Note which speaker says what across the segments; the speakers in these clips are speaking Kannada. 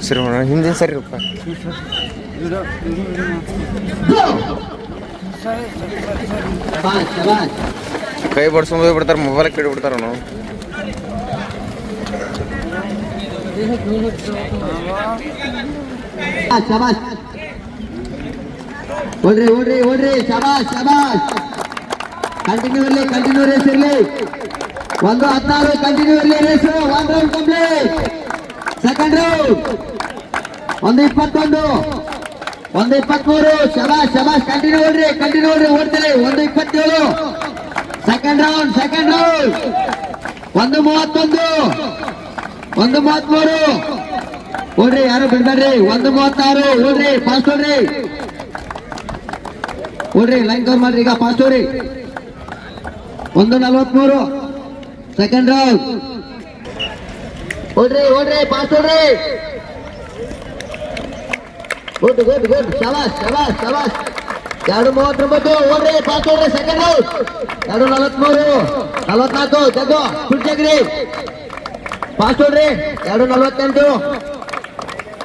Speaker 1: ಸರಿ ಹಿಂದೆ ಸರಿ ರೂಪ ಕೈ ಬಡ್ಸ್ಕೊಂಡು ಹೋಗ್ಬಿಡ್ತಾರೆ, ಮೊಬೈಲ್ ಕೆಡ್ಬಿಡ್ತಾರ ನಾವು.
Speaker 2: ಓಡ್ರಿ ಓಡ್ರಿ ಓಡ್ರಿ, ಶಬಾಷ್ ಶಬಾಷ್. ಕಂಟಿನ್ಯೂ ರೇಸ್ ಇರ್ಲಿ. 1:16 ಕಂಟಿನ್ಯೂ ಇರ್ಲಿ race. 1 round complete. Second round 1:21 1:23. ಶಬಾಷ್ ಶಬಾಷ್. ಕಂಟಿನ್ಯೂ ಓಡ್ರಿ ಓಡ್ತಾರೆ. 1:27 ಸೆಕೆಂಡ್ ರೌಂಡ್ 1:31 1:33. ಓಡ್ರಿ, ಯಾರು ಬಿಡ್ಬೇಡ್ರಿ. 1:36 ಓಡ್ರಿ, ಫಾಸ್ಟ್ ಓಡ್ರಿ, ಲೈನ್ ಕವರ್ ಮಾಡ್ರಿ. ಈಗ ಫಾಸ್ಟ್ ಓಡ್ರಿ. 1:43 ಸೆಕೆಂಡ್ ರೌಂಡ್. ಓಡ್ರಿ ಫಾಸ್ಟ್ ಓಡ್ರಿ. ಗುಡ್ ಶಬಾಷ್ 2:39 ಓಡ್ರಿ, ಫಾಸ್ಟ್ ಓಡ್ರಿ. ಸೆಕೆಂಡ್ ರೌಂಡ್ 2:43 44 ಜಗ್ಗು ಫುಲ್ ಜಗ್ರಿ. ಫಾಸ್ಟ್ ಓಡ್ರಿ. 2:48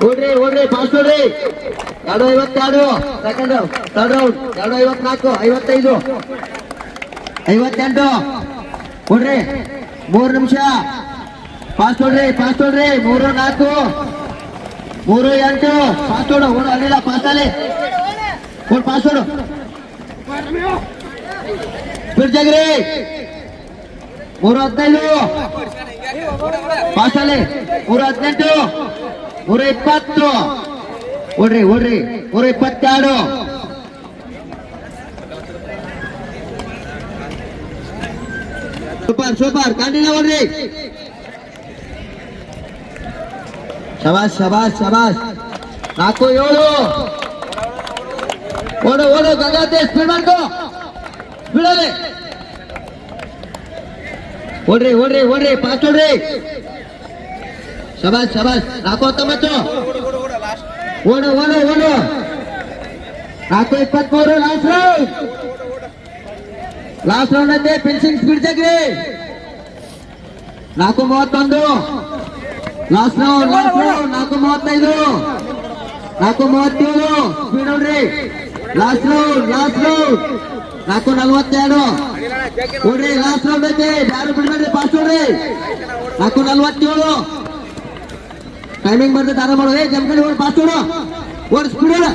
Speaker 2: ಓಡ್ರಿ ಫಾಸ್ಟ್ ಓಡ್ರಿ. 2:52 ಸೆಕೆಂಡ್ ರೌಂಡ್. ಥರ್ಡ್ ರೌಂಡ್ 2:54 55 58 ಓಡ್ರಿ. 3 ನಿಮಿಷ. ಫಾಸ್ಟ್ ಓಡ್ರಿ 3:4 3:8 ಫಾಸ್ಟ್ ಓಡು. ಅಲ್ಲಿಲ್ಲ ಫಾಸ್ಟ್ ಅಲ್ಲಿ ಫಾಸ್ಟ್ ಓಡು. ಬಿಡ್ಜಾಗ್ರಿ 3:15 ಫಾಸ್ಟ್ ಅಲ್ಲಿ. 3:18 3:20 ಓಡ್ರಿ 3:22 ಸೂಪರ್ ಕಂಟಿನ್ಯೂ ಓಡ್ರಿ. ಶಬಾಷ್ 4:7 ಓಡು ಗಂಗಾತೆ. ಸ್ಪೀಡ್ ಮಾಡ್ಕೋ, ಸ್ಪೀಡಲ್ಲಿ ಓಡ್ರಿ ಫಾಸ್ಟ್ ಓಡ್ರಿ. ಶಬಾಷ್ 4:19 ಓಡು 4:23 ಲಾಸ್ಟ್ ರೌಂಡ್ ಅಂತೆ. ಫಿನಿಶಿಂಗ್ ಸ್ಪೀಡ್ ತೆಗ್ರಿ. 4:31 ಲಾಸ್ಟ್ ರೌಂಡ್ 4:35 4:37 ಸ್ಪೀಡ್ ಓಡ್ರಿ. ಲಾಸ್ಟ್ ರೌಂಡ್ 4:42 ಓಡ್ರಿ. ಲಾಸ್ಟ್ ರೌಂಡ್ ಐತೆ, ಯಾರು ಬಿಡ್ಬೇಡ್ರಿ, ಫಾಸ್ಟ್ ಓಡ್ರಿ. 4:47 ಟೈಮಿಂಗ್ ಬರ್ತೈತೆ, ಆರಾಮ ಮಾಡು. ಜಂಪ್ಕಡಿ ಓಡ್, ಫಾಸ್ಟ್ ಓಡ್ ಸ್ಪೀಡ್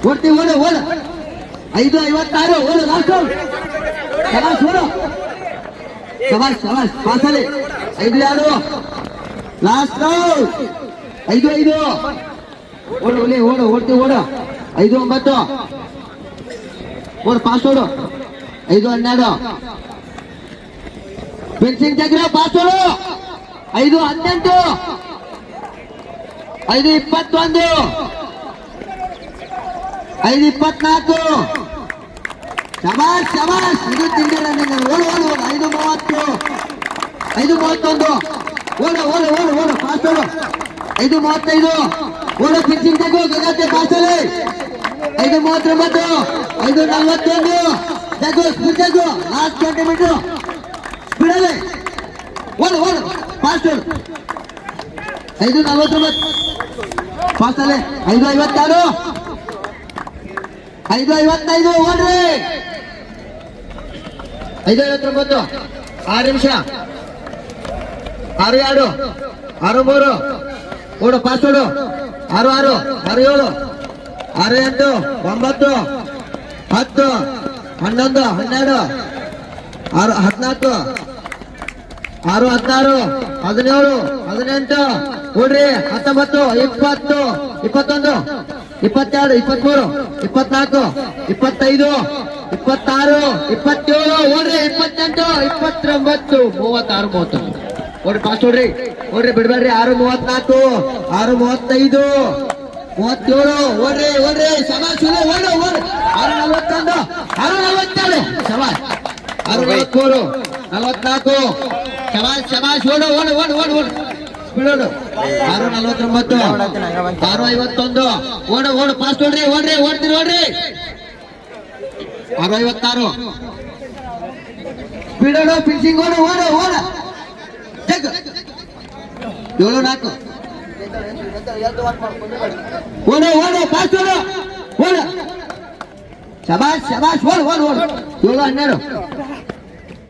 Speaker 2: ಓಡ್ತಿ ಓಡು 5:56 ಓಡು. ಲಾಸ್ಟ್ ರೌಂಡ್ ಶಬಾಷ್ ಪಾಸ್ ಅಲ್ಲಿ. 5:2 ಲಾಸ್ಟ್ ರೌಂಡ್ 5:5 ಓಡ್ತಿ 5:9 ಓಡ್ ಫಾಸ್ಟ್ ಓಡು. 5:12 ಫಿನಿಶಿಂಗ್ ತೆಗ್ರ, ಫಾಸ್ಟ್ ಓಡು. 5:18 5:21 5:24 ಶಬಾಷ್ ಇದು ತಿಂಡಿ ರನ್ನಿಂಗ್. ಓಡು 5:30 5:31 ಓಡು ಫಾಸ್ಟ್ ಓಡು. 5:35 ಓಡು. ಫಿನಿಶಿಂಗ್ ತೆಗೋ ಗಗತ್ತೆ ಫಾಸ್ಟ್ ಅಲ್ಲಿ. 5:39 5:41 ತೆಗೋ ಸ್ಪೀಡ್ ತೆಗೋ. ಲಾಸ್ಟ್ 20 ಮೀಟರ್ ಸ್ಪೀಡ್ ಅಲ್ಲಿ ಓಡು ಫಾಸ್ಟ್ ಓಡು. 5:49 ಫಾಸ್ಟ್ ಅಲ್ಲಿ. 5:56 5:55 ಓಡ್ರಿ. 5:59 6 ನಿಮಿಷ. 6:2 6:3 ಓಡು ಫಾಸ್ಟ್ ಓಡು. 6:6 6:7 6:8 9 10 11 12 14 6:16 17 18 ಓಡ್ರಿ. 19 20 21 22 23 24 25 26 27 ಓಡ್ರಿ. 28 29 36 30 ಓಡ್ರಿ ಫಾಸ್ಟ್ ಓಡ್ರಿ ಬಿಡ್ಬೇಡ್ರಿ. 6:34 6:35 37 ಓಡ್ರಿ ಶಬಾಷ್ ಓಡು 6:41 6:47 ಶಬಾಷ್. 6:43 44 ಶಬಾಷ್ ಓಡು ಸ್ಪೀಡ್ ಓಡು. 6:49 6:51 ಓಡು ಫಾಸ್ಟ್ ಓಡ್ರಿ. 656 ಸ್ಪೀಡ್ ಓಡು ಫಿನಿಶಿಂಗ್ ಓಡು ಓಡು ಓಡ ಜಗ್ 7-4 ಓಡು ಓಡು ಫಾಸ್ಟ್ ಓಡು ಓಡು ಶಬಾಷ್ ಶಬಾಷ್ ಓಡು ಓಡು ಓಡು 7-12